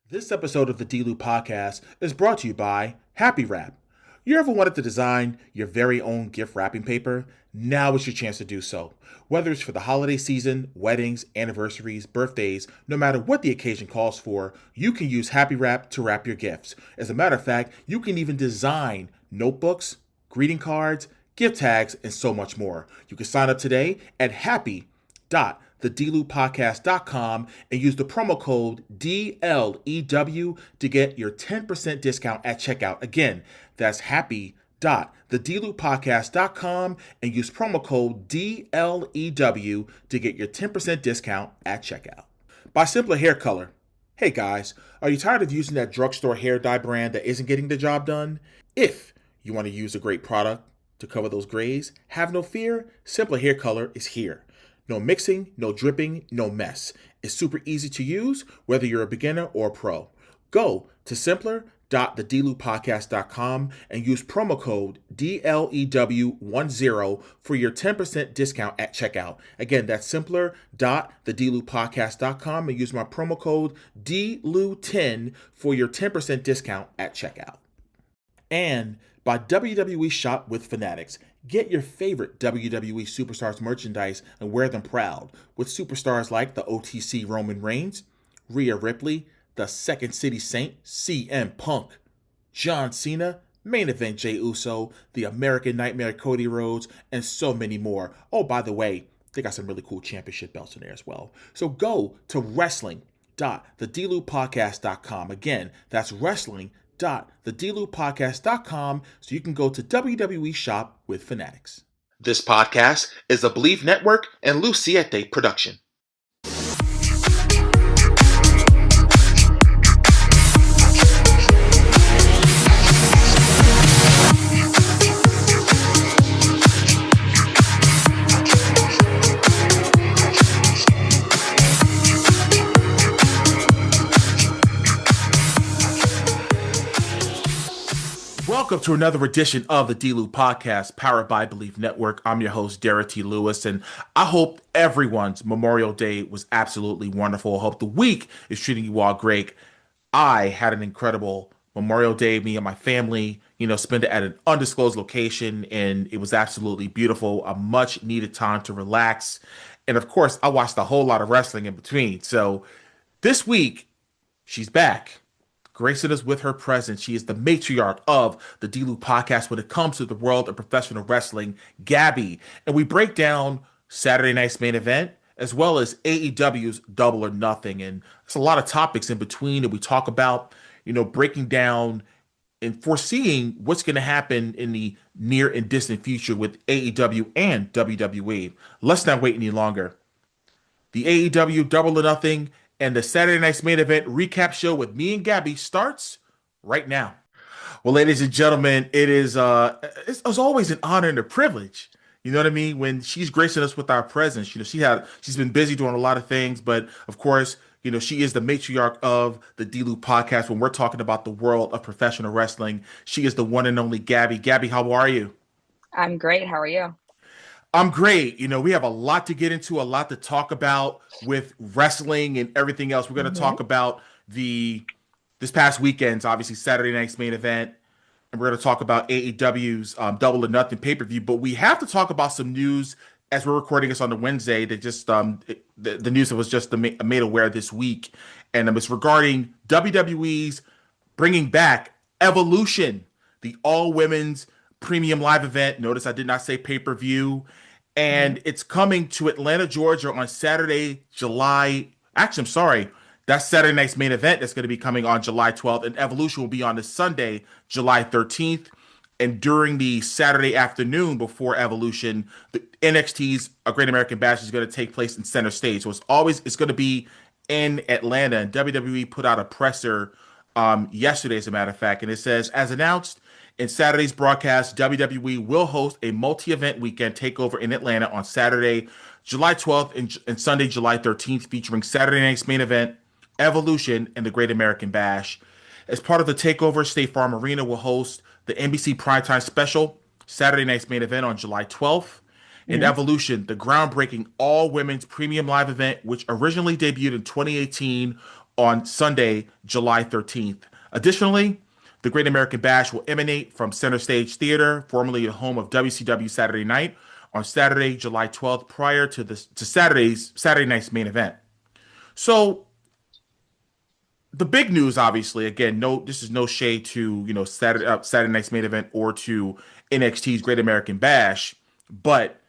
This episode of the D-Lew podcast is brought to you by Happy Wrap. You ever wanted to design your very own gift wrapping paper? Now is your chance to do so. Whether it's for the holiday season, weddings, anniversaries, birthdays, no matter what the occasion calls for, you can use Happy Wrap to wrap your gifts. As a matter of fact, you can even design notebooks, greeting cards, gift tags, and so much more. You can sign up today at happy.thedlewpodcast.com and use the promo code DLEW to get your 10% discount at checkout. Again, that's happy.thedlewpodcast.com and use promo code DLEW to get your 10% discount at checkout. By Simpler Hair Color. Hey guys, are you tired of using that drugstore hair dye brand that isn't getting the job done? If you want to use a great product to cover those grays, have no fear, Simpler Hair Color is here. No mixing, no dripping, no mess. It's super easy to use, whether you're a beginner or a pro. Go to simpler.thedlewpodcast.com and use promo code DLEW10 for your 10% discount at checkout. Again, that's simpler.thedlewpodcast.com and use my promo code DLEW10 for your 10% discount at checkout. And by WWE Shop with Fanatics. Get your favorite WWE superstars merchandise and wear them proud with superstars like the OTC Roman Reigns, Rhea Ripley, the Second City Saint CM Punk, John Cena, Main Event Jey Uso, the American Nightmare Cody Rhodes, and so many more. Oh, by the way, they got some really cool championship belts in there as well. So go to wrestling.thedlewpodcast.com. Again, that's wrestling.thedlewpodcast.com so you can go to WWE Shop with Fanatics. This podcast is a Believe Network and Siete production. Welcome to another edition of the D-Lew podcast, powered by Believe Network. I'm your host, Derrick T. Lewis, and I hope everyone's Memorial Day was absolutely wonderful. I hope the week is treating you all great. I had an incredible Memorial Day. Me and my family, spent it at an undisclosed location, and it was absolutely beautiful. A much needed time to relax. And of course, I watched a whole lot of wrestling in between. So this week, she's back, gracing us with her presence. She is the matriarch of the D-Lew podcast when it comes to the world of professional wrestling, Gabi. And we break down Saturday night's main event, as well as AEW's Double or Nothing. And there's a lot of topics in between that we talk about, breaking down and foreseeing what's going to happen in the near and distant future with AEW and WWE. Let's not wait any longer. The AEW Double or Nothing and the Saturday night's main event recap show with me and Gabi starts right now. Well, ladies and gentlemen, it's always an honor and a privilege. You know what I mean? When she's gracing us with our presence, she's been busy doing a lot of things, but of course, she is the matriarch of the D-Lew podcast. When we're talking about the world of professional wrestling, she is the one and only Gabi. Gabi, how are you? I'm great. How are you? I'm great. We have a lot to get into, a lot to talk about with wrestling and everything else. We're going to talk about this past weekend's, obviously, Saturday night's main event. And we're going to talk about AEW's Double or Nothing pay-per-view. But we have to talk about some news as we're recording this on the Wednesday that just the news that was just made aware this week. And it's regarding WWE's bringing back Evolution, the all-women's premium live event. Notice I did not say pay-per-view. And it's coming to Atlanta, Georgia on Saturday, that's Saturday night's main event that's going to be coming on July 12th. And Evolution will be on the Sunday, July 13th. And during the Saturday afternoon before Evolution, the NXT's A Great American Bash is going to take place in center stage. So it's going to be in Atlanta. And WWE put out a presser yesterday, as a matter of fact. And it says, as announced in Saturday's broadcast, WWE will host a multi-event weekend takeover in Atlanta on Saturday, July 12th and Sunday, July 13th, featuring Saturday night's main event, Evolution, and the Great American Bash. As part of the takeover, State Farm Arena will host the NBC Primetime Special, Saturday night's main event on July 12th, and Evolution, the groundbreaking all-women's premium live event, which originally debuted in 2018 on Sunday, July 13th. Additionally, the Great American Bash will emanate from Center Stage Theater, formerly the home of WCW Saturday Night, on Saturday, July 12th, prior to Saturday night's main event. So the big news, obviously, again, no, this is no shade to Saturday night's main event or to NXT's Great American Bash, but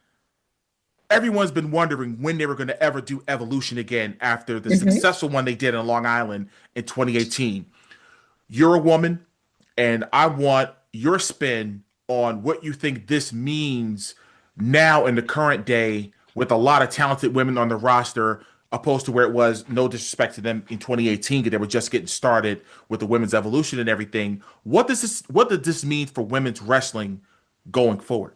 everyone's been wondering when they were going to ever do Evolution again after the Hmm. successful one they did in Long Island in 2018. You're a woman, and I want your spin on what you think this means now in the current day with a lot of talented women on the roster, opposed to where it was, no disrespect to them in 2018, because they were just getting started with the women's evolution and everything. What does this mean for women's wrestling going forward?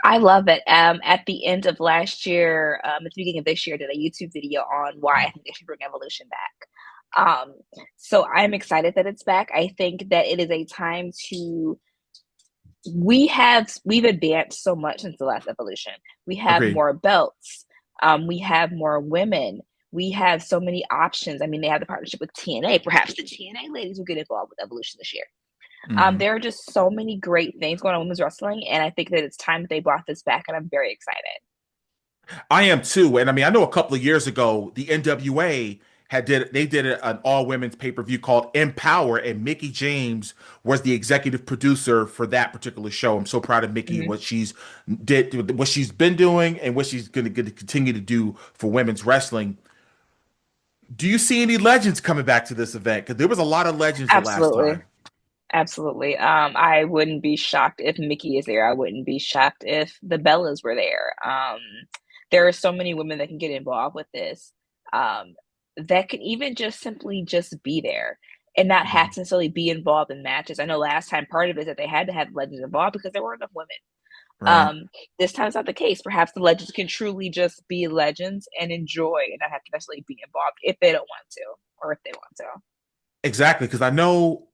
I love it. At the end of last year, at the beginning of this year, I did a YouTube video on why I think they should bring Evolution back. So I'm excited that it's back. I think that it is a time to we've advanced so much since the last Evolution. We have Agreed. more belts. We have more women. We have so many options. I mean, they have the partnership with TNA. Perhaps the TNA ladies will get involved with Evolution this year. Mhm. There are just so many great things going on in women's wrestling, and I think that it's time that they brought this back, and I'm very excited. I am too, and I mean, I know a couple of years ago, the NWA did an all women's pay per view called Empower, and Mickey James was the executive producer for that particular show. I'm so proud of Mickey, Hmm. what she's been doing, and what she's going to continue to do for women's wrestling. Do you see any legends coming back to this event? Because there was a lot of legends the last Absolutely. time. Absolutely. I wouldn't be shocked if Mickey is there. I wouldn't be shocked if the Bellas were there. There are so many women that can get involved with this, that can even just simply just be there and not have Mhm. to necessarily be involved in matches. I know last time part of it is that they had to have legends involved because there weren't enough women. Right. This time it's not the case. Perhaps the legends can truly just be legends and enjoy and not have to necessarily be involved if they don't want to or if they want to. Exactly, because I know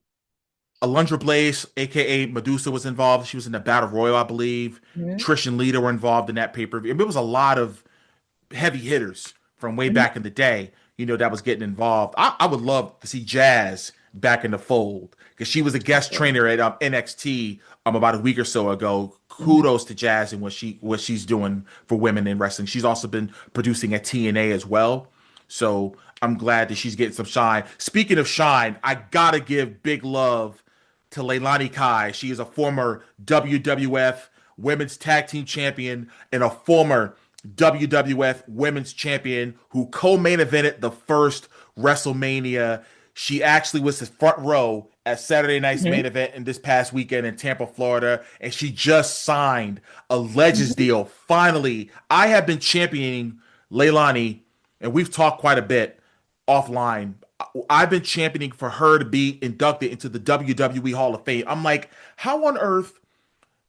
Alundra Blaze, aka Medusa, was involved. She was in the Battle Royal, I believe. Hmm. Trish and Lita were involved in that pay per view. I mean, it was a lot of heavy hitters from way Hmm. back in the day, that was getting involved. I would love to see Jazz back in the fold because she was a guest Absolutely. trainer at NXT about a week or so ago. Hmm. Kudos to Jazz and what she's doing for women in wrestling. She's also been producing at TNA as well. So I'm glad that she's getting some shine. Speaking of shine, I gotta give big love to Leilani Kai. She is a former WWF Women's Tag Team Champion and a former WWF Women's Champion who co-main evented the first WrestleMania. She actually was the front row at Saturday night's Hmm. main event in this past weekend in Tampa, Florida, and she just signed a Legends Hmm. deal. Finally, I have been championing Leilani, and we've talked quite a bit offline. I've been championing for her to be inducted into the WWE Hall of Fame. I'm like, how on earth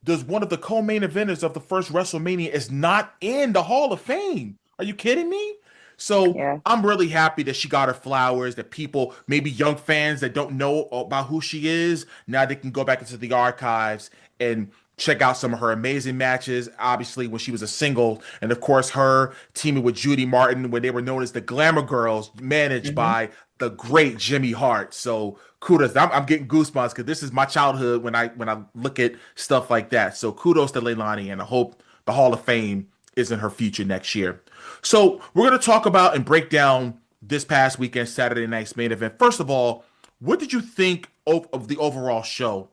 does one of the co-main eventers of the first WrestleMania is not in the Hall of Fame? Are you kidding me? So Yeah. I'm really happy that she got her flowers, that people, maybe young fans that don't know about who she is, now they can go back into the archives and check out some of her amazing matches. Obviously, when she was a single, and of course, her teaming with Judy Martin when they were known as the Glamour Girls, managed Hmm. by the great Jimmy Hart. So kudos. I'm getting goosebumps because this is my childhood when I look at stuff like that. So kudos to Leilani, and I hope the Hall of Fame is in her future next year. So we're going to talk about and break down this past weekend Saturday night's main event. First of all, what did you think of the overall show,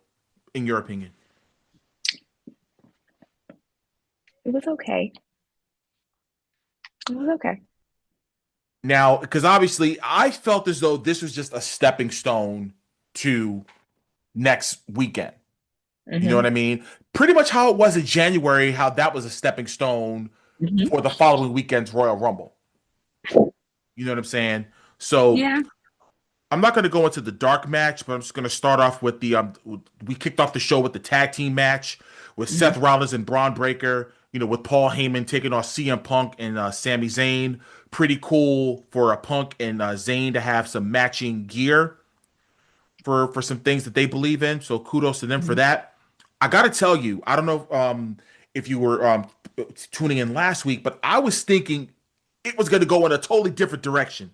in your opinion? It was okay. It was okay. Now, because obviously I felt as though this was just a stepping stone to next weekend. You know what Hmm. I mean? Pretty much how it was in January, how that was a stepping stone Hmm. for the following weekend's Royal Rumble. You know what I'm saying? So Yeah. I'm not going to go into the dark match, but I'm just going to start off with we kicked off the show with the tag team match with Seth Hmm. Rollins and Braun Breaker, with Paul Heyman taking on CM Punk and Sami Zayn. Pretty cool for a Punk and Zayn to have some matching gear for some things that they believe in. So kudos to them for Hmm. that. I got to tell you, I don't know if you were tuning in last week, but I was thinking it was going to go in a totally different direction.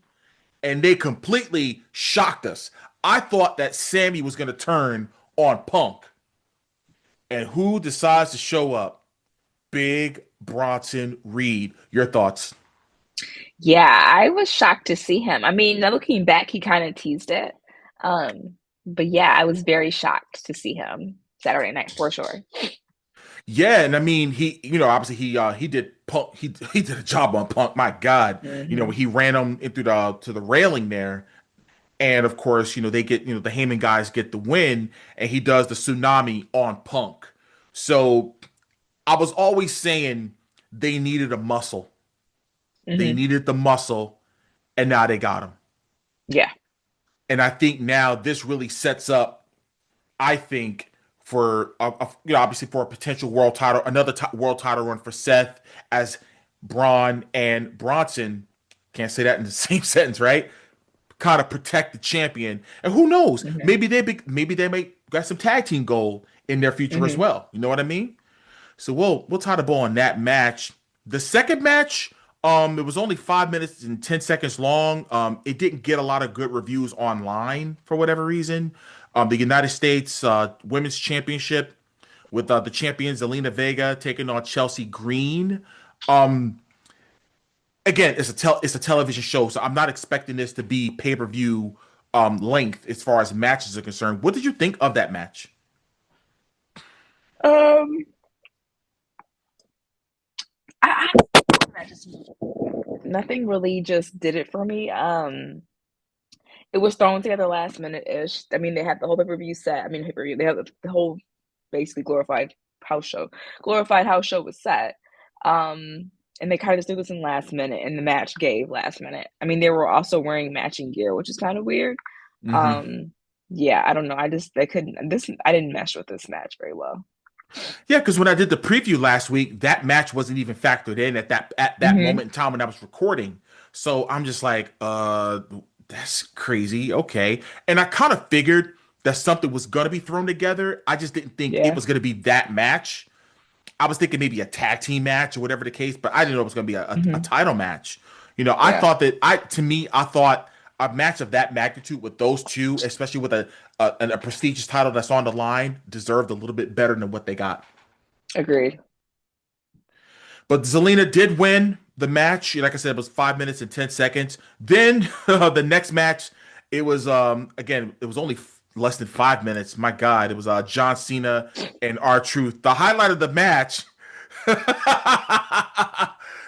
and they completely shocked us. I thought that Sammy was going to turn on Punk. And who decides to show up? Big Bronson Reed. Your thoughts? Yeah, I was shocked to see him. I mean, now looking back, he kind of teased it. But yeah, I was very shocked to see him Saturday night for sure. Yeah, and I mean obviously he did Punk he did a job on Punk. My God, Hmm. he ran him into the to the railing there, and of course they get the Heyman guys get the win, and he does the tsunami on Punk. So I was always saying they needed a muscle. They Hmm. needed the muscle, and now they got him. Yeah. And I think now this really sets up, I think, for obviously for a potential world title, another world title run for Seth as Braun and Bronson. Can't say that in the same sentence, right? Kind of protect the champion, and who knows? Hmm. Maybe they may got some tag team goal in their future as Hmm. well. You know what I mean? So we'll tie the ball on that match. The second match, it was only 5 minutes and 10 seconds long. It didn't get a lot of good reviews online for whatever reason. The United States Women's Championship with the champion Zelina Vega taking on Chelsea Green. Um, Again, it's a television show, so I'm not expecting this to be pay-per-view length as far as matches are concerned. What did you think of that match? Um, I just nothing really just did it for me. It was thrown together last minute ish. I mean, they had the whole pay-per-view set. I mean, pay-per-view. They had the whole basically house show. Glorified house show was set. And they kind of just did this in last minute, and the match gave last minute. I mean, they were also wearing matching gear, which is kind of weird. Hmm. Um, yeah, I don't know. They couldn't. I didn't mesh with this match very well. Yeah, because when I did the preview last week, that match wasn't even factored in at that Hmm. moment in time when I was recording. So I'm just like, that's crazy. Okay. And I kind of figured that something was gonna be thrown together. I just didn't think it Yeah. was gonna be that match. I was thinking maybe a tag team match or whatever the case, but I didn't know it was gonna be a Hmm. title match. I Yeah. thought that I thought a match of that magnitude with those two, especially with a prestigious title that's on the line, deserved a little bit better than what they got. Agreed. But Zelina did win the match. Like I said, it was 5 minutes and 10 seconds. Then the next match, it was again, it was only less than 5 minutes. My God, it was John Cena and R-Truth. The highlight of the match,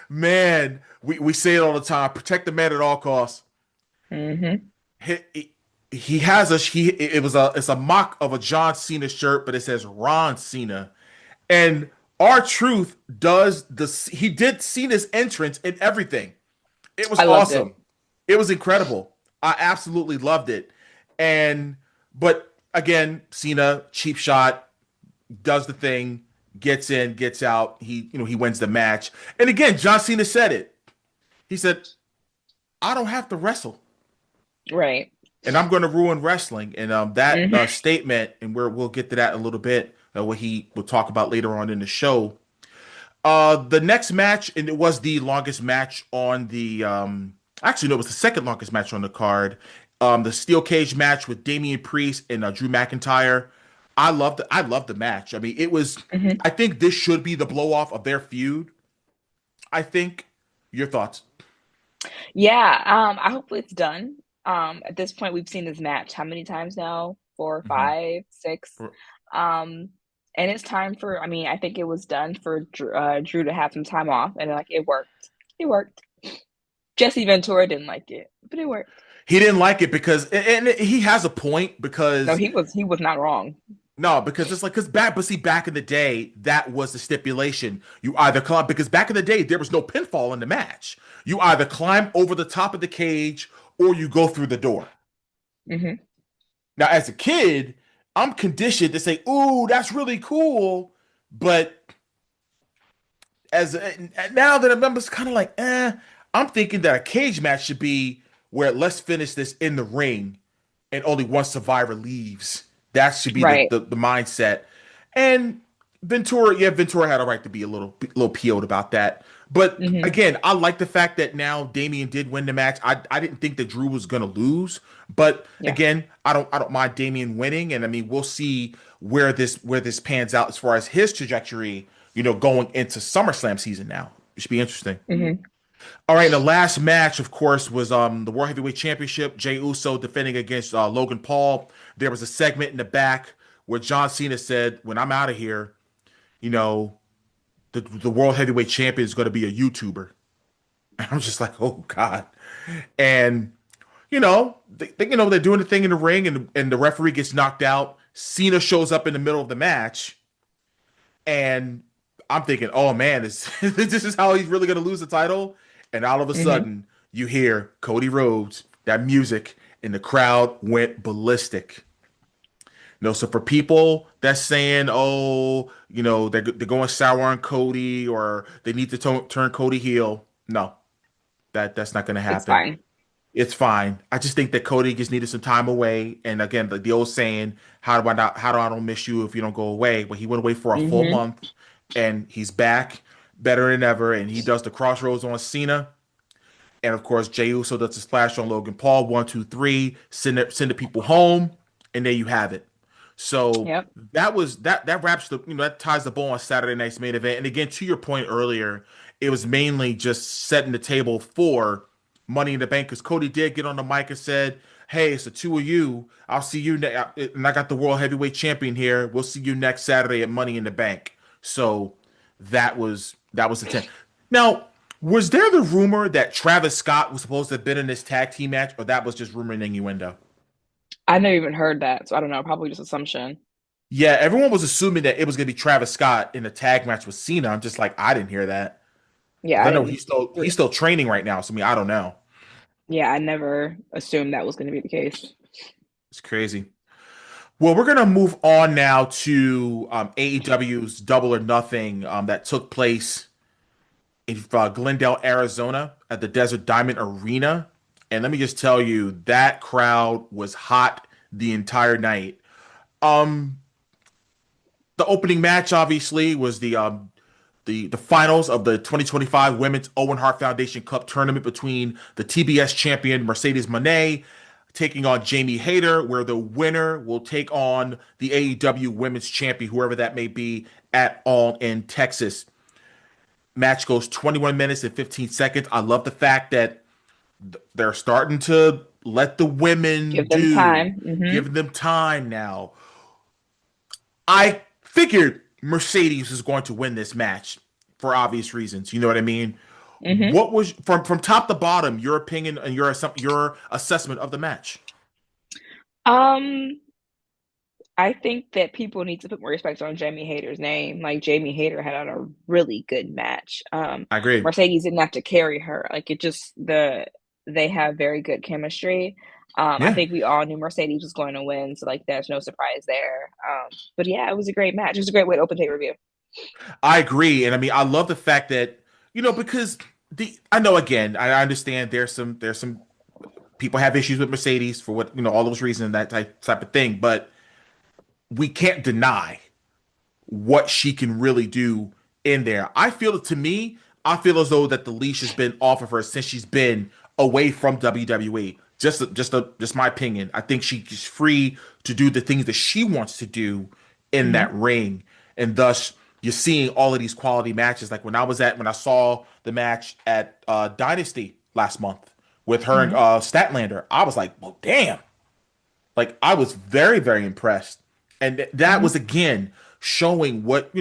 man, we say it all the time: protect the man at all costs. Hmm. He has a he. It was it's a mock of a John Cena shirt, but it says Ron Cena. And R-Truth does he did Cena's entrance and everything. It was I loved it. awesome. It was incredible. I absolutely loved it. And but again, Cena cheap shot does the thing, gets in, gets out. He wins the match. And again, John Cena said it. He said, "I don't have to wrestle, Right. and I'm going to ruin wrestling." And that Hmm. statement, and we'll get to that in a little bit. What he will talk about later on in the show. The next match, and it was the longest match on the actually no, it was the second longest match on the card. The steel cage match with Damian Priest and Drew McIntyre. I loved the match. I mean, it was Hmm. I think this should be the blow off of their feud. I think. Your thoughts? Yeah. I hope it's done. At this point, we've seen this match how many times now? Four, Hmm. five, six. Um, and it's time for. I mean, I think it was done for Drew to have some time off, and like it worked. It worked. Jesse Ventura didn't like it, but it worked. He didn't like it because, and he has a point No, because he was not wrong. no, because it's like but see, back in the day, that was the stipulation. You either climb because back in the day there was no pinfall in the match. You either climb over the top of the cage or you go through the door. Hmm. Now, as a kid, I'm conditioned to say, "Ooh, that's really cool," but now that I remember, it's kind of like, eh. I'm thinking that a cage match should be where let's finish this in the ring, and only one survivor leaves. That should be Right. the mindset. And Ventura, yeah, Ventura had a right to be a little PO'd about that. But Hmm. again, I like the fact that now Damian did win the match. I didn't think that Drew was gonna lose, but Yeah. again, I don't mind Damian winning, and I mean we'll see where this pans out as far as his trajectory. Going into SummerSlam season now, it should be interesting. Hmm. All right, and the last match, of course, was the World Heavyweight Championship. Jey Uso defending against Logan Paul. There was a segment in the back where John Cena said, "When I'm out of here, you know, the World Heavyweight Champion is going to be a YouTuber." And I'm just like, "Oh God!" And they're doing the thing in the ring, and the referee gets knocked out. Cena shows up in the middle of the match, and I'm thinking, "Oh man, this is how he's really going to lose the title." And all of a Hmm. sudden, you hear Cody Rhodes, that music, and the crowd went ballistic. So for people that's saying, "Oh, they're going sour on Cody, or they need to turn Cody heel," no, that's not going to It's happen. fine. It's fine. I just think that Cody just needed some time away. And again, the old saying, how do I don't miss you if you don't go away? But he went away for a full Hmm. month, and he's back better than ever. And he does the crossroads on Cena. And of course, Jey Uso does the splash on Logan Paul. One, two, three. Send the people home, and there you have it. So Yep. that wraps that ties the bow on Saturday night's main event. And again, to your point earlier, it was mainly just setting the table for Money in the Bank, because Cody did get on the mic and said, "Hey, it's the two of you. I'll see you and I got the World Heavyweight Champion here. We'll see you next Saturday at Money in the Bank." So that was the 10. Now, was there the rumor that Travis Scott was supposed to have been in this tag team match, or that was just rumor and innuendo? I never even heard that, so I don't know. Probably just assumption. Yeah, everyone was assuming that it was going to be Travis Scott in a tag match with Cena. I'm just like, I didn't hear that, Yeah, because I I know didn't. he's still training right now. So I mean, I don't know. Yeah, I never assumed that was going to be the case. It's crazy. Well, we're gonna move on now to AEW's Double or Nothing that took place in Glendale, Arizona, at the Desert Diamond Arena. And let me just tell you, that crowd was hot the entire night. Um, the opening match obviously was the finals of the 2025 Women's Owen Hart Foundation Cup tournament between the TBS champion Mercedes Moné taking on Jamie Hayter, where the winner will take on the AEW Women's Champion, whoever that may be, at All in Texas. Match goes 21 minutes and 15 seconds. I love the fact that they're starting to let the women Give them time. giving them time now. I figured Mercedes was going to win this match for obvious reasons. You know what I mean? Hmm. What was from top to bottom your opinion and your assessment of the match? Um, I think that people need to put more respect on Jamie Hayter's name. Like Jamie Hayter had a really good match. I agree. Mercedes didn't have to carry her. Like it just they have very good chemistry. I Yeah, think we all knew Mercedes was going to win, so like there's no surprise there. But yeah, it was a great match. It was a great way to open pay-per-view. I agree, and I mean I love the fact that because the I know again I understand there's some people have issues with Mercedes for what all those reasons, that type of thing, but we can't deny what she can really do in there. I feel as though that the leash has been off of her since she's been away from WWE. Just my opinion. I think she's free to do the things that she wants to do in that Hmm. ring, and thus you're seeing all of these quality matches. Like when I saw the match at Dynasty last month with her and Hmm. Statlander, I was like, well, damn. Like I was very, very impressed. And that was Hmm. again showing what,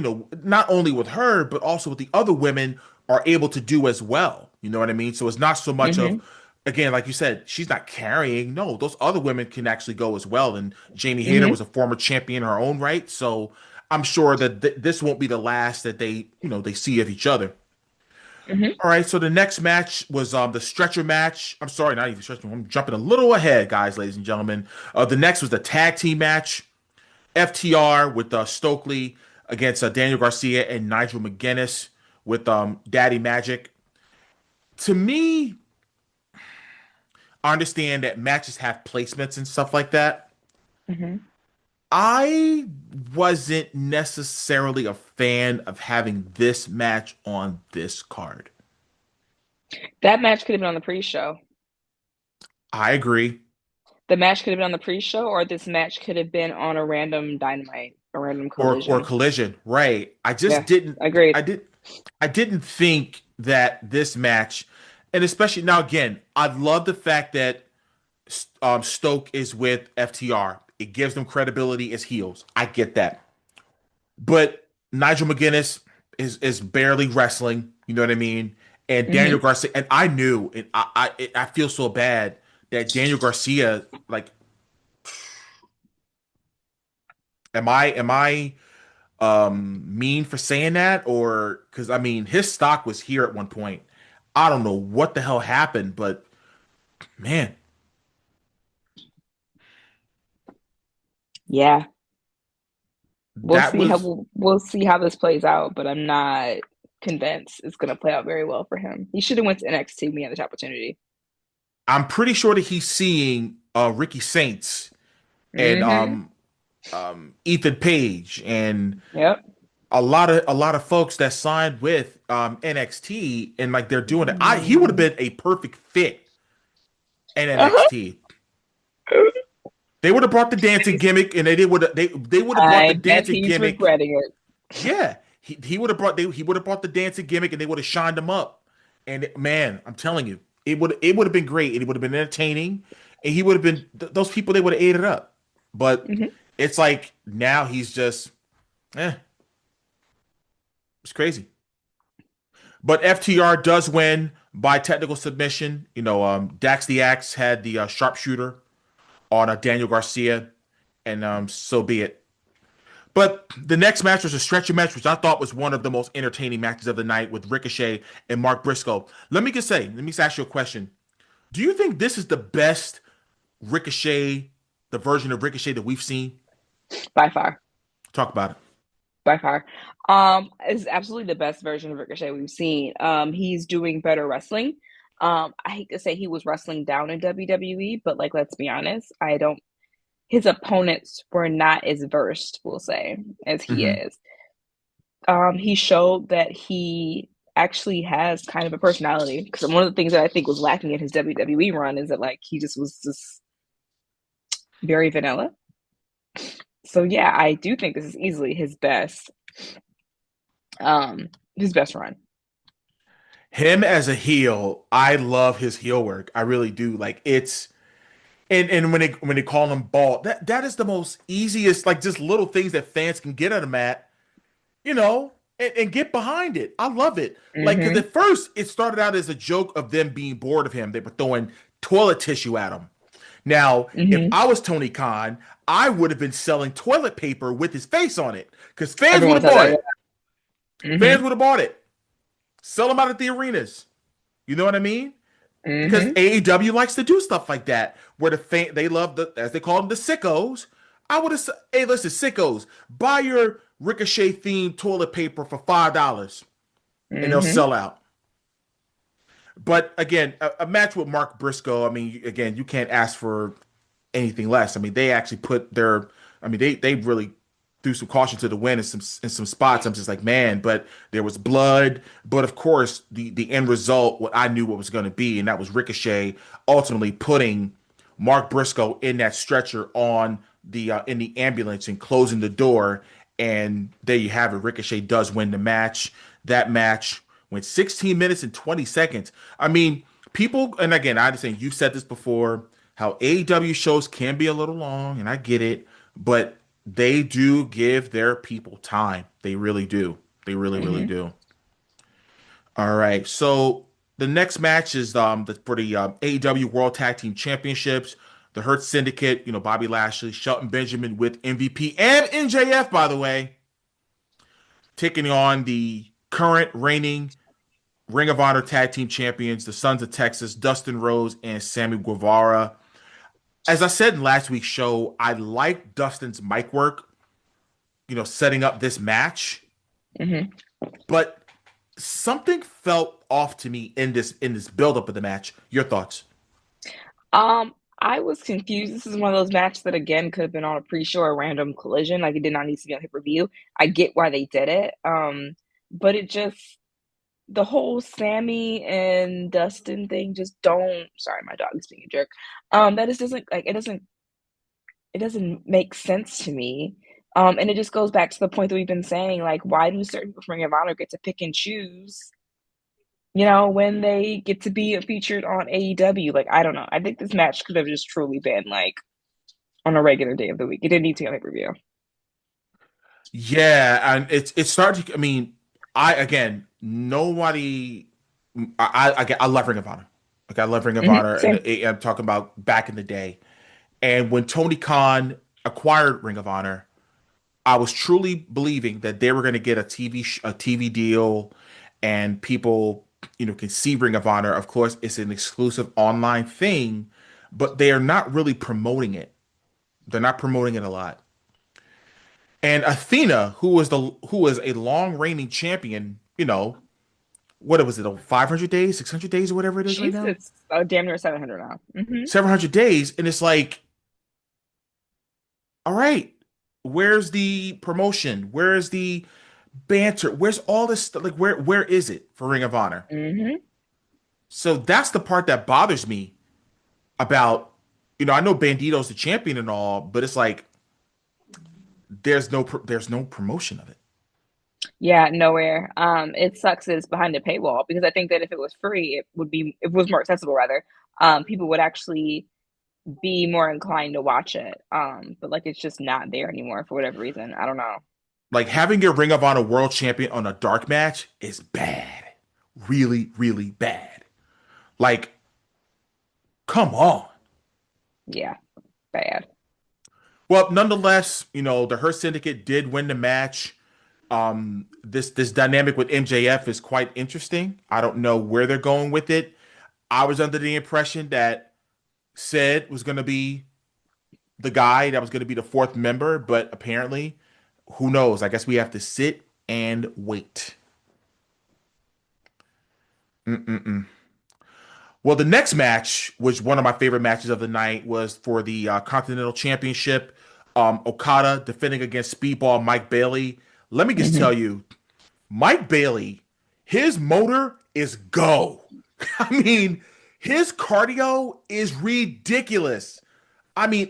not only with her, but also with the other women are able to do as well. You know what I mean? So it's not so much of, Hmm. again, like you said, she's not carrying. No, those other women can actually go as well. And Jamie Hayter was Hmm. a former champion in her own right. So I'm sure that this won't be the last that they see of each other. Hmm. All right, so the next match was the stretcher match. I'm sorry, not even stretcher. I'm jumping a little ahead, guys, ladies and gentlemen. The next was the tag team match. FTR with Stokely against Daniel Garcia and Nigel McGuinness with Daddy Magic. To me, I understand that matches have placements and stuff like that. Hmm. I wasn't necessarily a fan of having this match on this card. That match could have been on the pre-show. I agree. The match could have been on the pre-show, or this match could have been on a random Dynamite, a random Or Collision. collision, right? I just Yeah, didn't. agreed. I did. I didn't think that this match, and especially now again, I love the fact that Stoke is with FTR. It gives them credibility as heels. I get that, but Nigel McGuinness is barely wrestling. You know what I mean? And Daniel Hmm. Garcia, and I knew, and I feel so bad that Daniel Garcia, like, am I mean for saying that, or because I mean his stock was here at one point. I don't know what the hell happened, but man, Yeah, we'll that see how was we'll see how this plays out, but I'm not convinced it's going to play out very well for him. He should have went to NXT when he had this opportunity. I'm pretty sure that he's seeing Ricky Saints and Hmm. Ethan Page and Yep. a lot of folks that signed with NXT, and like they're doing it. He would have Hmm. been a perfect fit in Uh-huh. NXT. They would have brought the dancing gimmick, and they would have brought the I bet dancing he's gimmick. regretting it. Yeah, he would have brought the dancing gimmick, and they would have shined him up. And man, I'm telling you, it would have been great, and it would have been entertaining, and he would have been those people. They would have ate it up. But Hmm. it's like now he's just, it's crazy. But FTR does win by technical submission. Dax the Axe had the sharpshooter on Daniel Garcia, and so be it. But the next match was a stretcher match, which I thought was one of the most entertaining matches of the night with Ricochet and Mark Briscoe. Let me just ask you a question. Do you think this is the best Ricochet, the version of Ricochet that we've seen? By far. Talk about it. By far. Is absolutely the best version of Ricochet we've seen. He's doing better wrestling. I hate to say he was wrestling down in WWE, but like let's be honest, I don't his opponents were not as versed, we'll say, as he Hmm. is. He showed that he actually has kind of a personality. Because one of the things that I think was lacking in his WWE run is that like he just was just very vanilla. So yeah, I do think this is easily his best run. Him as a heel, I love his heel work. I really do. Like it's and when they call him bald, that is the most easiest, like just little things that fans can get at him at, and get behind it. I love it. Like, because Mm-hmm. at first it started out as a joke of them being bored of him. They were throwing toilet tissue at him. Now, if Mm-hmm. I was Tony Khan, I would have been selling toilet paper with his face on it because fans would Everyone have said bought that. it. Yeah. Fans Mm-hmm. would have bought it. Sell them out at the arenas. You know what I mean? Because Mm-hmm. AEW likes to do stuff like that, where they love as they call them, the sickos. I would have said, hey, listen, sickos, buy your Ricochet themed toilet paper for $5, and they'll Mm-hmm. sell out. But again, a match with Mark Briscoe, I mean, again, you can't ask for anything less. I mean, they actually I mean, they really threw some caution to the wind in some spots. I'm just like, man, but there was blood. But of course, the end result, what I knew what was going to be, and that was Ricochet ultimately putting Mark Briscoe in that stretcher on the in the ambulance and closing the door. And there you have it. Ricochet does win the match. That match went 16 minutes and 20 seconds. I mean, people, and again, I understand you've said this before, how AEW shows can be a little long, and I get it, but they do give their people time. They really do. They really, really Mm-hmm. do. All right. So the next match is for the AEW World Tag Team Championships. The Hurt Syndicate, Bobby Lashley, Shelton Benjamin with MVP and NJF, by the way, taking on the current reigning Ring of Honor Tag Team Champions, the Sons of Texas, Dustin Rhodes and Sammy Guevara. As I said in last week's show, I like Dustin's mic work, setting up this match, Mm-hmm. but something felt off to me in this buildup of the match. Your thoughts? I was confused. This is one of those matches that again could have been on a pre-show or random collision. Like it did not need to be on pay-per-view. I get why they did it. But it just the whole Sammy and Dustin thing just don't. Sorry, my dog is being a jerk. That just doesn't like it doesn't make sense to me. And it just goes back to the point that we've been saying, like, why do certain people from Ring of Honor get to pick and choose, when they get to be featured on AEW? Like, I don't know. I think this match could have just truly been like on a regular day of the week. It didn't need to be on pay-per-view. Yeah, and it's starting to. I mean, I again, nobody. I love Ring of Honor. Like I love Ring of Honor, and Same. I'm talking about back in the day. And when Tony Khan acquired Ring of Honor, I was truly believing that they were going to get a TV deal, and people, can see Ring of Honor. Of course, it's an exclusive online thing, but they are not really promoting it. They're not promoting it a lot. And Athena, who was a long reigning champion, what was it, 500 days, 600 days, or whatever it is right She's now? it's damn near 700 now. 700 days, and it's like, all right, where's the promotion? Where's the banter? Where's all this stuff? Like, where is it for Ring of Honor? Hmm. So that's the part that bothers me about, I know Bandito's the champion and all, but it's like there's no promotion of it. Yeah, nowhere. It sucks that it's behind a paywall because I think that if it was free, it was more accessible rather. People would actually be more inclined to watch it. But like it's just not there anymore for whatever reason. I don't know. Like having your Ring of Honor world champion on a dark match is bad. Really, really bad. Like, come on. Yeah, bad. Well, nonetheless, the Hurt Syndicate did win the match. This dynamic with MJF is quite interesting. I don't know where they're going with it. I was under the impression that Sid was going to be the guy that was going to be the fourth member, but apparently, who knows? I guess we have to sit and wait. Mm-mm-mm. Well, the next match, which one of my favorite matches of the night, was for the Continental Championship. Okada defending against Speedball Mike Bailey. Let me just Hmm. tell you, Mike Bailey, his motor is go. I mean, his cardio is ridiculous. I mean,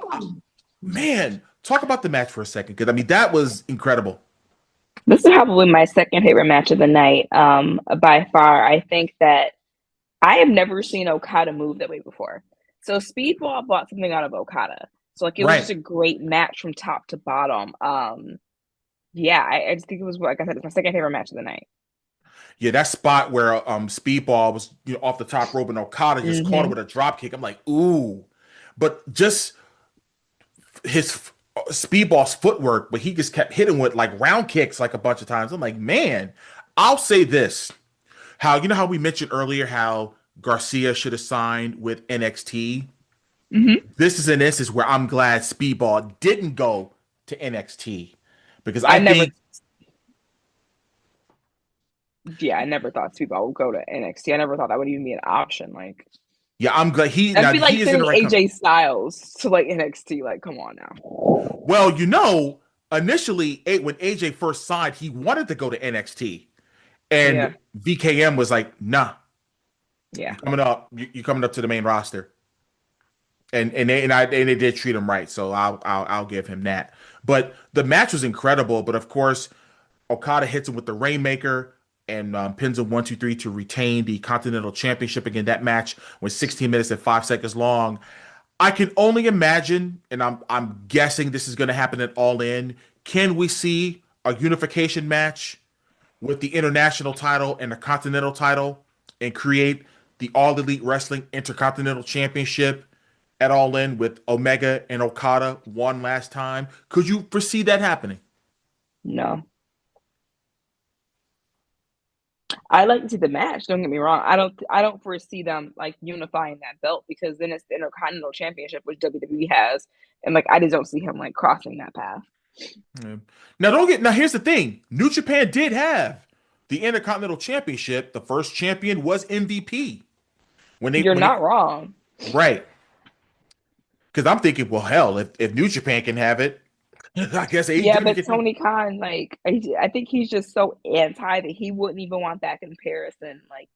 man, talk about the match for a second, because I mean that was incredible. This is probably my second favorite match of the night, by far. I think that I have never seen Okada move that way before. So Speedball bought something out of Okada. So like it was Right. just a great match from top to bottom. Yeah, I just think it was, like I said, it's my second favorite match of the night. Yeah, that spot where Speedball was off the top rope and Okada just caught him Hmm. with a drop kick. I'm like, ooh. But just his Speedball's footwork, but he just kept hitting with like round kicks like a bunch of times. I'm like, man, I'll say this. How how we mentioned earlier how Garcia should have signed with NXT. Hmm. This is an instance where I'm glad Speedball didn't go to NXT because I I never, think, yeah, I never thought Speedball would go to NXT. I never thought that would even be an option. Like, yeah, I'm glad that'd be like he is in the sending right company. AJ Styles to like NXT. Like, come on now. Well, initially when AJ first signed, he wanted to go to NXT, and Yeah, VKM was like, "Nah, yeah. you coming up to the main roster." And they did treat him right, so I'll give him that. But the match was incredible. But of course, Okada hits him with the Rainmaker and pins him 1, 2, 3 to retain the Continental Championship. Again, that match was 16 minutes and 5 seconds long. I can only imagine, and I'm guessing this is going to happen at All In. Can we see a unification match with the international title and the continental title and create the All Elite Wrestling Intercontinental Championship at All In with Omega and Okada one last time? Could you foresee that happening? No, I like to see the match. Don't get me wrong. I don't foresee them like unifying that belt because then it's the Intercontinental Championship, which WWE has, and like I just don't see him like crossing that path. Yeah. Now don't get now here's the thing. New Japan did have the Intercontinental Championship. The first champion was MVP. You're When he not wrong. right. Because I'm thinking, well, hell, if New Japan can have it, I guess Yeah, AEW but can. Tony Khan, like, I think he's just so anti that he wouldn't even want that comparison. Like,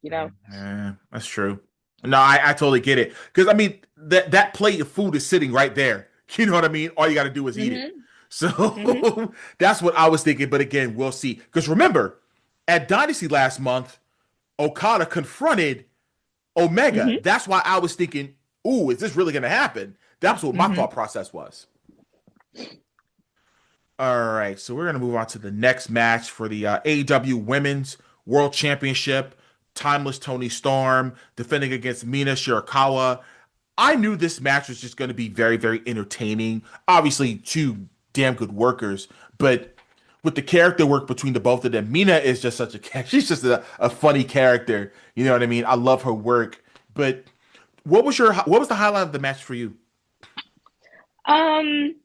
That's true. No, I totally get it. Because I mean, that plate of food is sitting right there. You know what I mean? All you got to do is eat it. hmm hmm So that's what I was thinking. But again, we'll see. Because remember, at Dynasty last month, Okada confronted Omega. hmm That's why I was thinking, ooh, is this really going to happen? That's what my hmm thought process was. All right, so we're going to move on to the next match for the AEW Women's World Championship. Timeless Tony Storm defending against Mina Shirakawa. I knew this match was just going to be very, very entertaining. Obviously, two damn good workers, but with the character work between the both of them, Mina is just such a she's just a funny character. You know what I mean? I love her work. But what was the highlight of the match for you? Um,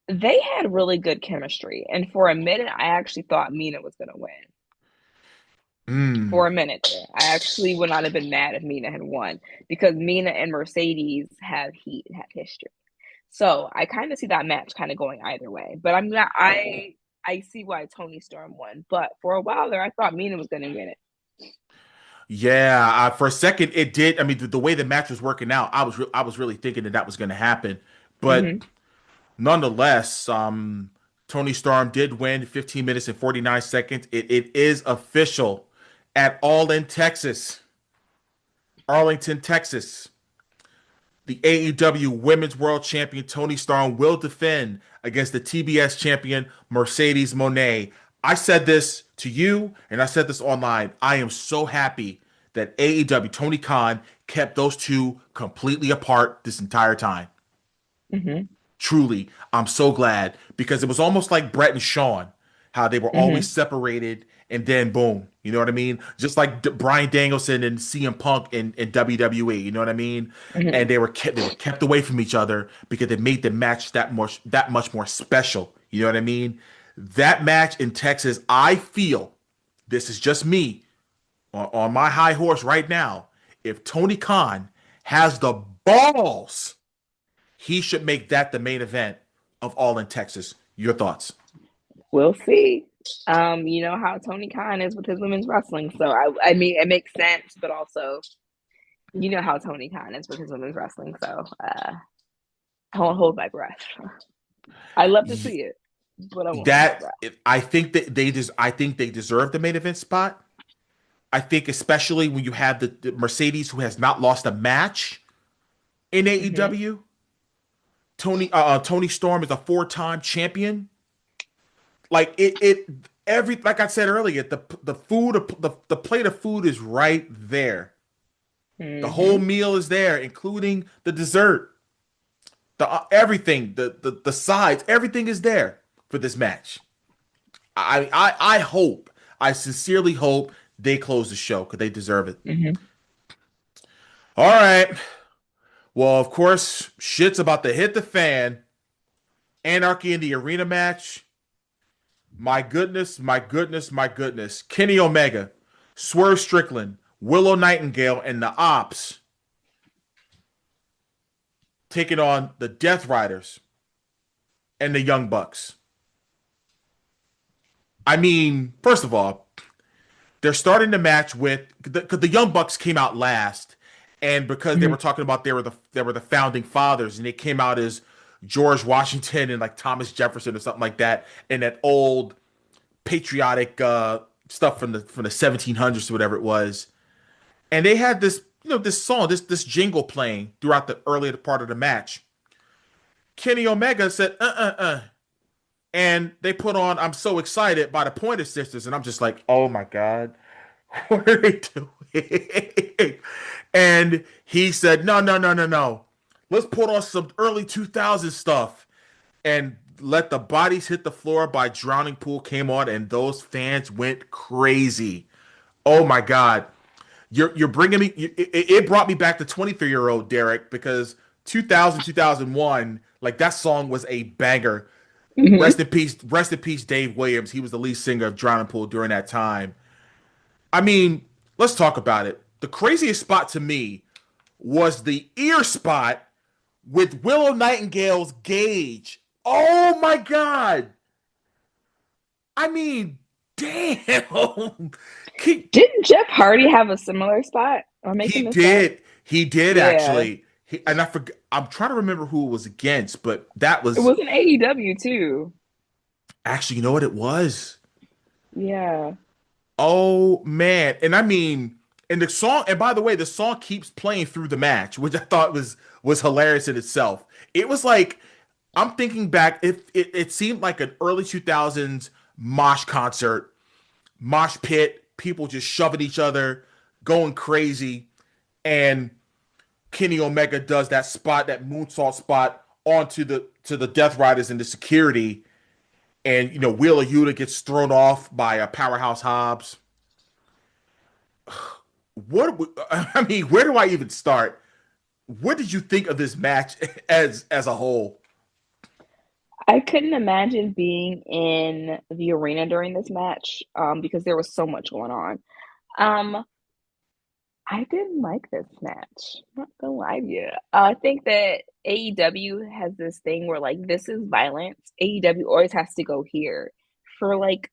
they had really good chemistry, and for a minute, I actually thought Mina was gonna win. For Mm. a minute there, I actually would not have been mad if Mina had won because Mina and Mercedes have heat, have history. So I kind of see that match kind of going either way. But I'm not. I see why Tony Storm won, but for a while there, I thought Mina was gonna win it. Yeah, for a second it did. I mean, the way the match was working out, I was really thinking that was going to happen. But hmm nonetheless, Tony Storm did win 15 minutes and 49 seconds. It is official at All in Texas, Arlington, Texas. The AEW Women's World Champion Tony Storm will defend against the TBS champion Mercedes Moné. I said this to you and I said this online. I am so happy that AEW Tony Khan kept those two completely apart this entire time. hmm Truly, I'm so glad because it was almost like Brett and Shawn, how they were always hmm separated and then boom, you know what I mean? Just like Bryan Danielson and CM Punk in WWE, you know what I mean? And hmm they were kept away from each other because they made the match that much more special. You know what I mean? That match in Texas, I feel this is just me on my high horse right now. If Tony Khan has the balls, he should make that the main event of All in Texas. Your thoughts? We'll see. You know how Tony Khan is with his women's wrestling, so I mean it makes sense, but also you know how Tony Khan is with his women's wrestling, so I won't hold my breath. I love to see it, but I won't hold my That breath. I think that I think they deserve the main event spot. I think especially when you have the Mercedes who has not lost a match in hmm AEW. Tony Storm is a four-time champion. Like every like I said earlier, the food the plate of food is right there. The whole hmm meal is there, including the dessert, the everything, the sides, everything is there for this match. I hope, I sincerely hope they close the show because they deserve it. hmm All right. Well, of course, shit's about to hit the fan. Anarchy in the arena match. My goodness, my goodness, my goodness. Kenny Omega, Swerve Strickland, Willow Nightingale, and the Ops taking on the Death Riders and the Young Bucks. I mean, first of all, they're starting the match with because the Young Bucks came out last, and because they hmm were talking about they were the founding fathers, and they came out as George Washington and like Thomas Jefferson or something like that, and that old patriotic stuff from the 1700s or whatever it was. And they had this this song, this jingle playing throughout the earlier part of the match. Kenny Omega said and they put on "I'm So Excited" by the Pointer Sisters, and I'm just like, oh my god, what are they doing? And he said, no, no, no, no, no. Let's put on some early 2000 stuff. And Let the Bodies Hit the Floor by Drowning Pool came on, and those fans went crazy. Oh my God. You're bringing me, it brought me back to 23-year-old Derek because 2000, 2001, like that song was a banger. hmm Rest in peace, Dave Williams. He was the lead singer of Drowning Pool during that time. I mean, let's talk about it. The craziest spot to me was the ear spot with Willow Nightingale's Gauge. Oh my God. I mean, damn. He, Didn't Jeff Hardy have a similar spot? Am I making he this up? did. He did Yeah. actually. And I forgot. I'm trying to remember who it was against, but that It was was an AEW too. actually, you know what it was? Yeah. Oh man. And I mean, and the song, and by the way, the song keeps playing through the match, which I thought was hilarious in itself. It was like I'm thinking back, it seemed like an early 2000s mosh concert, mosh pit, people just shoving each other, going crazy, and Kenny Omega does that spot, that moonsault spot onto the Death Riders and the security, and Wheeler Yuta gets thrown off by a Powerhouse Hobbs. I mean, where do I even start? What did you think of this match as a whole? I couldn't imagine being in the arena during this match, because there was so much going on. Um, I didn't like this match. I'm not gonna lie to you. I think that AEW has this thing where like this is violence. AEW always has to go here for like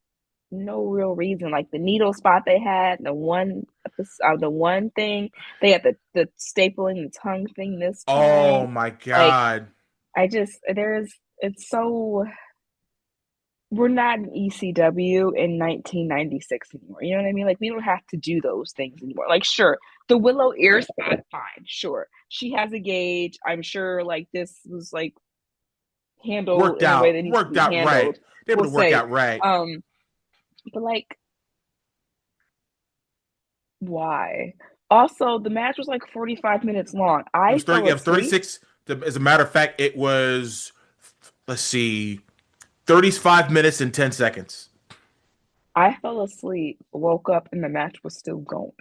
no real reason. Like the needle spot they had, the one thing they had the stapling the tongue thing this Oh time. my Like God. I just there's it's so we're not in ECW in 1996 anymore. You know what I mean? Like we don't have to do those things anymore. Like sure, the Willow ear spot, fine, sure. She has a gauge. I'm sure like this was like handled in a way that needs to Worked be out right. handled. They able We'll to work say, out right. um, but like why? Also, the match was like 45 minutes long. It I was 30, fell yeah, it was asleep. 36. As a matter of fact, it was, let's see, 35 minutes and 10 seconds. I fell asleep, woke up, and the match was still going.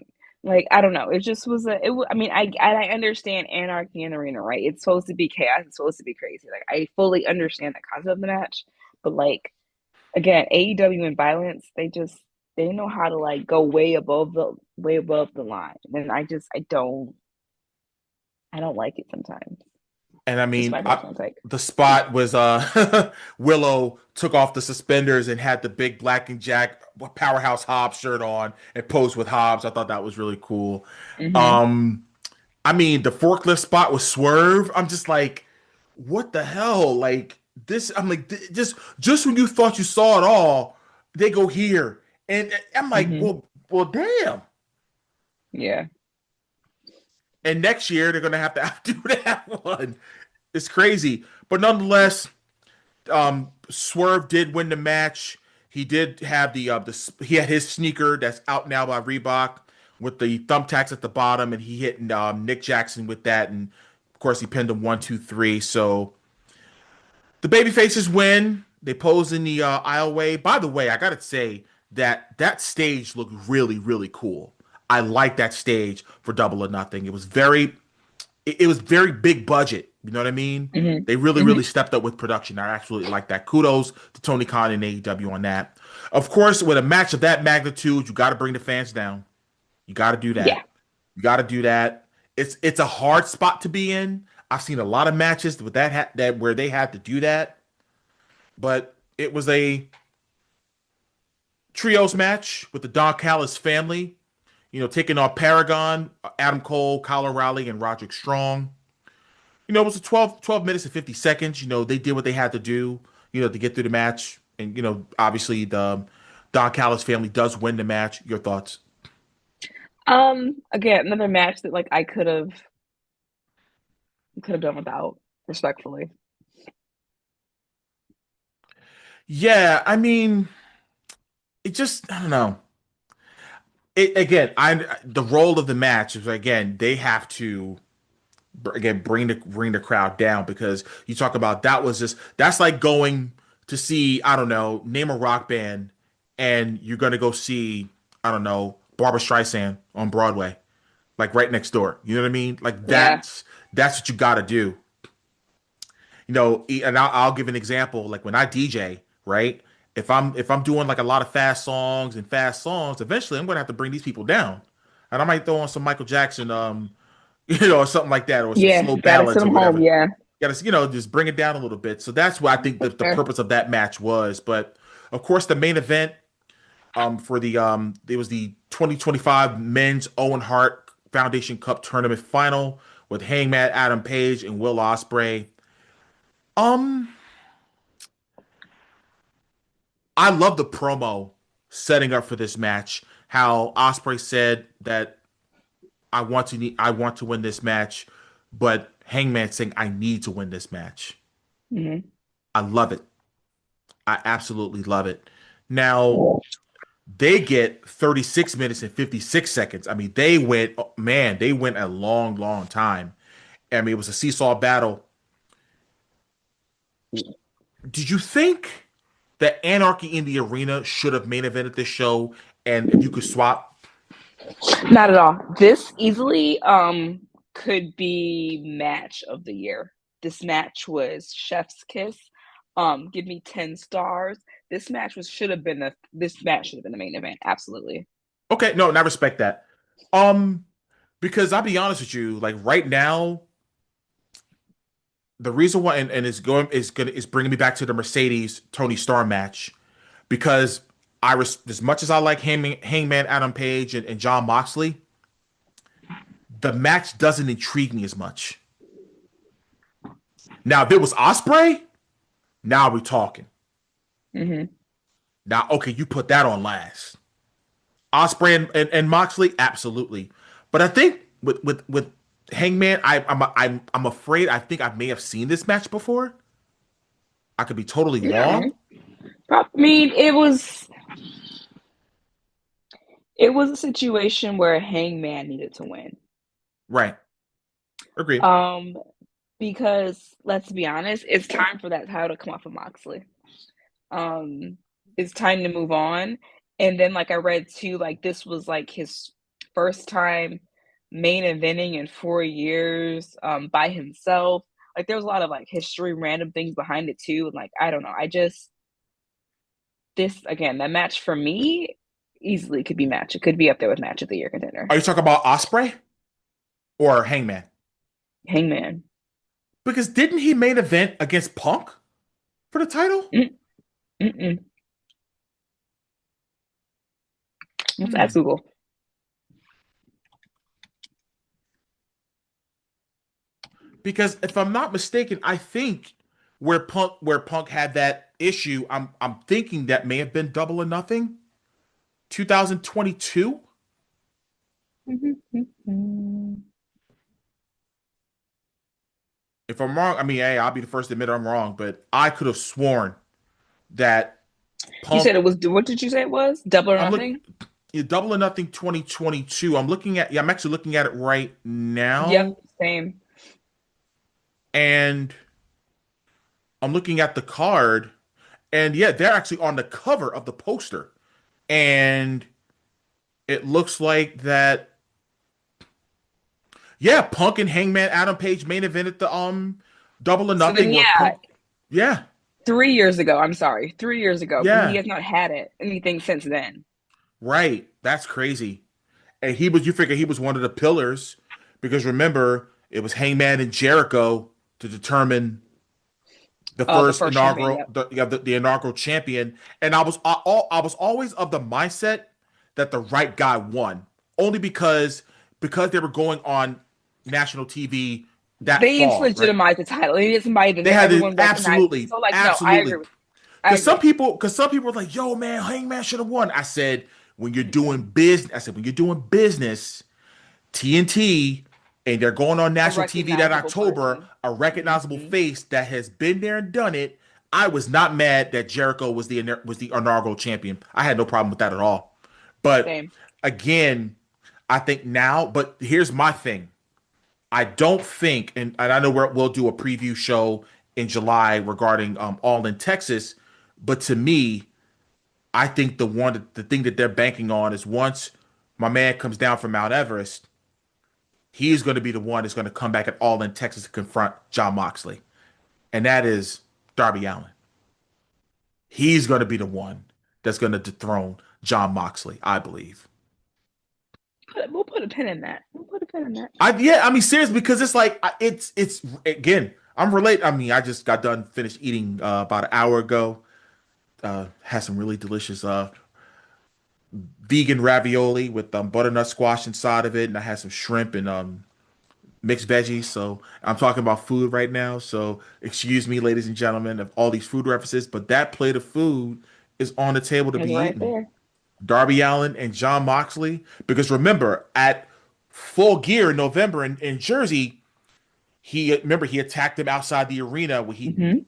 Like I don't know, it just was a. I mean, I understand anarchy in the arena, right? It's supposed to be chaos. It's supposed to be crazy. Like I fully understand the concept of the match, but like again, AEW and violence, they know how to like go way above the line, and I don't like it sometimes. And I Just mean, my personal take. the spot was Willow took off the suspenders and had the big black and Jack Powerhouse Hobbs shirt on and posed with Hobbs. I thought that was really cool. Mm-hmm. Um, I mean, the forklift spot was Swerve. I'm just like, what the hell? Like this, I'm like, just when you thought you saw it all, they go here, and I'm like, Mm-hmm. well, damn. Yeah. And next year they're gonna have to do that one. It's crazy, but nonetheless, Swerve did win the match. He did have he had his sneaker that's out now by Reebok with the thumbtacks at the bottom, and he hit Nick Jackson with that, and of course he pinned him 1, 2, 3. So the baby faces win. They pose in the aisleway. By the way, I gotta say that stage looked really really cool. I like that stage for Double or Nothing. It was very big budget. You know what I mean? Mm-hmm. They really, Mm-hmm. really stepped up with production. I absolutely like that. Kudos to Tony Khan and AEW on that. Of course, with a match of that magnitude, you got to bring the fans down. You got to do Yeah. that. You got to do that. It's a hard spot to be in. I've seen a lot of matches with that where they had to do that, but it was a trios match with the Don Callis family. Taking on Paragon, Adam Cole, Kyle O'Reilly, and Roderick Strong. It was a 12 minutes and 50 seconds. They did what they had to do, to get through the match. And, obviously the Don Callis family does win the match. Your thoughts? Again, another match that like I could have done without, respectfully. Yeah, I mean, I don't know. The role of the match is, again, they have to, again, bring the crowd down, because you talk about that's like going to see, I don't know, name a rock band, and you're gonna go see, I don't know, Barbara Streisand on Broadway, like right next door. You know what I mean? Like Yeah. that's what you got to do. And I'll give an example. Like when I DJ, right? If I'm doing like a lot of fast songs, eventually I'm gonna have to bring these people down, and I might throw on some Michael Jackson, or something like that, or some Yeah. slow Gotta ballads send or them home. whatever. Yeah. gotta, just bring it down a little bit. So that's what I think the Fair. purpose of that match was. But of course, the main event for the it was the 2025 Men's Owen Hart Foundation Cup Tournament final with Hangman Adam Page and Will Ospreay. Um, I love the promo setting up for this match. How Ospreay said that I want to win this match, but Hangman saying I need to win this match. Hmm. I love it. I absolutely love it. Now they get 36 minutes and 56 seconds. I mean, they went, man, they went a long, long time. I mean, it was a seesaw battle. Did you think that Anarchy in the Arena should have main evented this show? And if you could swap, Not at all. This easily could be match of the year. This match was chef's kiss. Give me 10 stars. This match should have been the main event. Absolutely. okay, no, and I respect that. Um, because I'll be honest with you, like right now, the reason why and it's bringing me back to the Mercedes Tony Starr match because as much as I like Hangman Adam Page and John Moxley, the match doesn't intrigue me as much. Now, if it was Osprey, now we're talking. Hmm. Now, okay, you put that on last. Osprey and Moxley, absolutely. But I think with Hangman, I'm afraid I think I may have seen this match before. I could be totally No. wrong. I mean, it was a situation where Hangman needed to win. Right. Agree. Um, because let's be honest, it's time for that title to come off of Moxley. Um, it's time to move on. And then, like I read too, like this was like his first time main eventing in 4 years, by himself. Like there was a lot of like history, random things behind it too. And like I don't know, I just this again that match for me easily could be match. It could be up there with match of the year contender. Are you talking about Osprey or Hangman? Hangman. Because didn't he main event against Punk for the title? Mm-mm. Let's ask Hmm. Google. Because if I'm not mistaken, I think where Punk had that issue, I'm thinking that may have been Double or Nothing, 2022. If I'm wrong, I mean, hey, I'll be the first to admit I'm wrong, but I could have sworn that You Punk. said it was, what did you say it was? Double or I'm look Nothing? Double or Nothing 2022. I'm actually looking at it right Yep, now, same. and I'm looking at the card, and yeah, they're actually on the cover of the poster, and it looks like that. Yeah, Punk and Hangman Adam Page main event at the Double or So then, Nothing where yeah, Punk. Yeah, 3 years ago, I'm sorry, 3 years ago, but he yeah, has not had anything since then. right. That's crazy. And you figure he was one of the pillars because remember it was Hangman and Jericho to determine the Oh, the first first champion, inaugural yep. the inaugural champion. And I was always of the mindset that the right guy won only because they were going on national TV that They need to fall, right? legitimize the title. They need somebody They that had to everyone recognizes. absolutely, So, like, no, I agree absolutely. with I agree. Because some people were like, "Yo, man, Hangman should have won." I said, "When you're doing business, I said when you're doing business, TNT, and they're going on A national TV that recognizable October, person. a recognizable Hmm. face that has been there and done it." I was not mad that Jericho was the inaugural champion. I had no problem with that at all. But Same. again, I think now. But here's my thing. I don't think, and I know we'll do a preview show in July regarding All in Texas, but to me, I think the thing that they're banking on is once my man comes down from Mount Everest, he's going to be the one that's going to come back at All in Texas to confront John Moxley, and that is Darby Allin. He's going to be the one that's going to dethrone John Moxley, I believe. We'll put a pin in that. We'll put a pin in that. I mean seriously because it's like it's again. I'm related. I mean, I just got done finished eating about an hour ago. Had some really delicious vegan ravioli with butternut squash inside of it, and I had some shrimp and mixed veggies. So I'm talking about food right now. So excuse me, ladies and gentlemen, of all these food references, but that plate of food is on the table to It's be right eaten. there. Darby Allin and John Moxley. Because remember, at Full Gear in November in Jersey, he attacked him outside the arena where he. Hmm.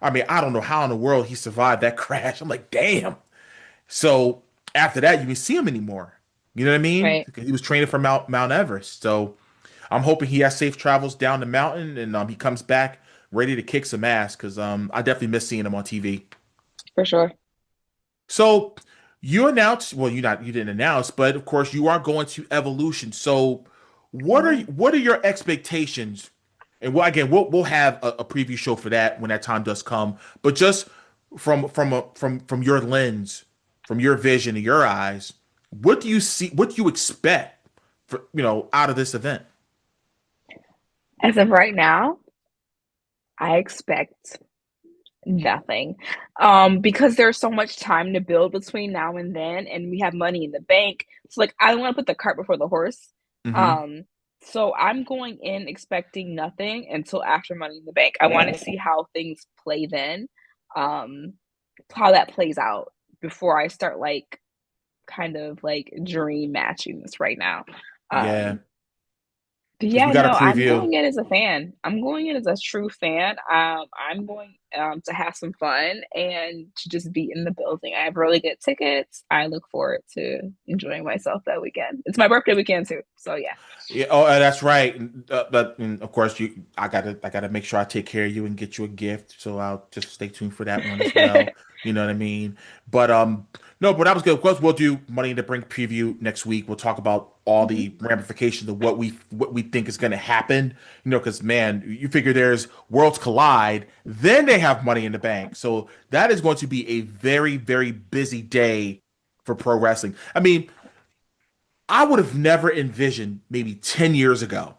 I mean, I don't know how in the world he survived that crash. I'm like, damn. So after that, you didn't see him anymore. You know what I mean? Right. He was training for Mount Everest. So I'm hoping he has safe travels down the mountain and he comes back ready to kick some ass because I definitely miss seeing him on TV. For sure. So you announced, well, you didn't announce, but of course you are going to Evolution. So Yeah. what are your expectations? And well, again, we'll have a preview show for that when that time does come. But just from your lens, from your vision and your eyes, what do you see? What do you expect for out of this event? As of right now, I expect nothing. Because there's so much time to build between now and then, and we have money in the bank. So like I don't want to put the cart before the horse. Hmm. Um, so I'm going in expecting nothing until after Money in the Bank. I want to see how things play then, um, how that plays out before I start like kind of like dream matching this right now. Yeah, Um, but because we yeah, got a no, I'm preview. going in as a fan. I'm going in as a true fan. I'm going to have some fun and to just be in the building. I have really good tickets. I look forward to enjoying myself that weekend. It's my birthday weekend too, so yeah. Yeah, oh, that's right. And of course, I gotta make sure I take care of you and get you a gift. So I'll just stay tuned for that one as well. You know what I mean? But no, but that was good. Of course, we'll do Money in the Brink preview next week. We'll talk about all Mhm. the ramifications of what we think is going to happen. Because man, you figure there's worlds collide, then they have Money in the Bank. So that is going to be a very very busy day for pro wrestling. I mean, I would have never envisioned maybe 10 years ago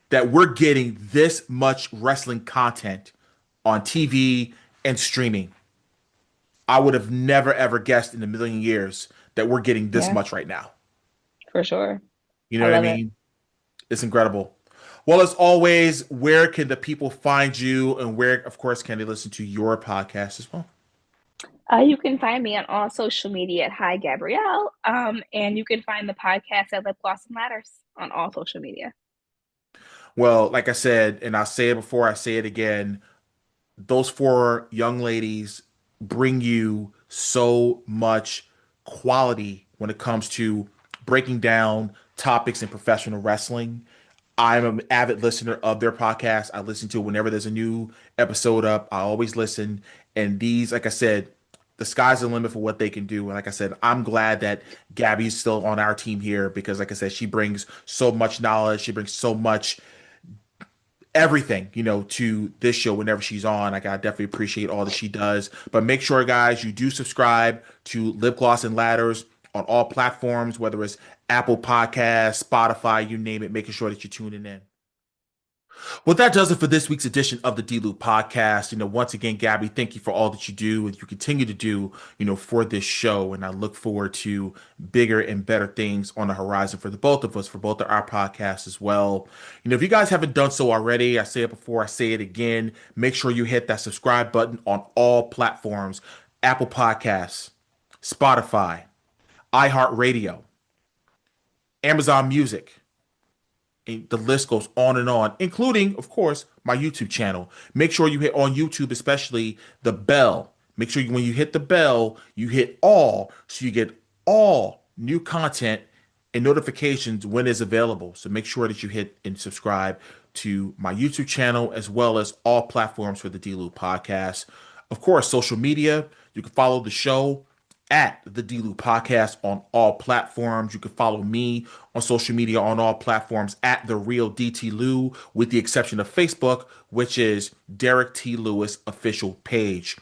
that we're getting this much wrestling content on TV and streaming. I would have never ever guessed in a million years that we're getting this Yeah, much right now. for sure. You I know what I love it. mean? It's incredible. Well, as always, where can the people find you and where, of course, can they listen to your podcast as well? You can find me on all social media at Hi Gabrielle. And you can find the podcast at Lip Gloss and Ladders on all social media. Well, like I said, and I'll say it before I say it again, those four young ladies bring you so much quality when it comes to breaking down topics in professional wrestling. I'm an avid listener of their podcast. I listen to it whenever there's a new episode up. I always listen. And these, like I said, the sky's the limit for what they can do. And like I said, I'm glad that Gabby's still on our team here because, like I said, she brings so much knowledge. She brings so much everything, to this show whenever she's on. Like I definitely appreciate all that she does. But make sure, guys, you do subscribe to Lip Gloss and Ladders on all platforms, whether it's Apple Podcasts, Spotify, you name it, making sure that you're tuning in. Well, that does it for this week's edition of the D-Lew podcast. Once again, Gabby, thank you for all that you do and you continue to do, for this show. And I look forward to bigger and better things on the horizon for the both of us, for both of our podcasts as well. If you guys haven't done so already, I say it before, I say it again, make sure you hit that subscribe button on all platforms: Apple Podcasts, Spotify, iHeartRadio, Amazon Music. And the list goes on, including, of course, my YouTube channel. Make sure you hit on YouTube, especially the bell. Make sure when you hit the bell, you hit all so you get all new content and notifications when it's available. So make sure that you hit and subscribe to my YouTube channel as well as all platforms for the D-Lew podcast. Of course, social media. You can follow the show at the D-Lew podcast on all platforms. You can follow me on social media on all platforms at the real DT Lew, with the exception of Facebook, which is Derek T. Lewis official page.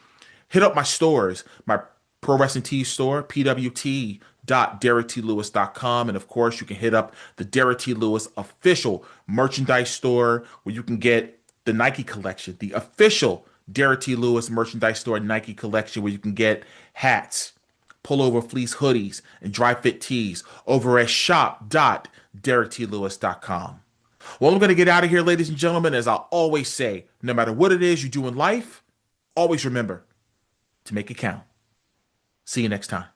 Hit up my stores, my Pro Wrestling Tees store, pwt.derektlewis.com. And of course, you can hit up the Derek T. Lewis official merchandise store where you can get the Nike collection, the official Derrick T. Lewis merchandise store Nike collection, where you can get hats, pullover fleece hoodies, and dry fit tees over at shop.derricktLewis.com. Well, I'm going to get out of here, ladies and gentlemen. As I always say, no matter what it is you do in life, always remember to make it count. See you next time.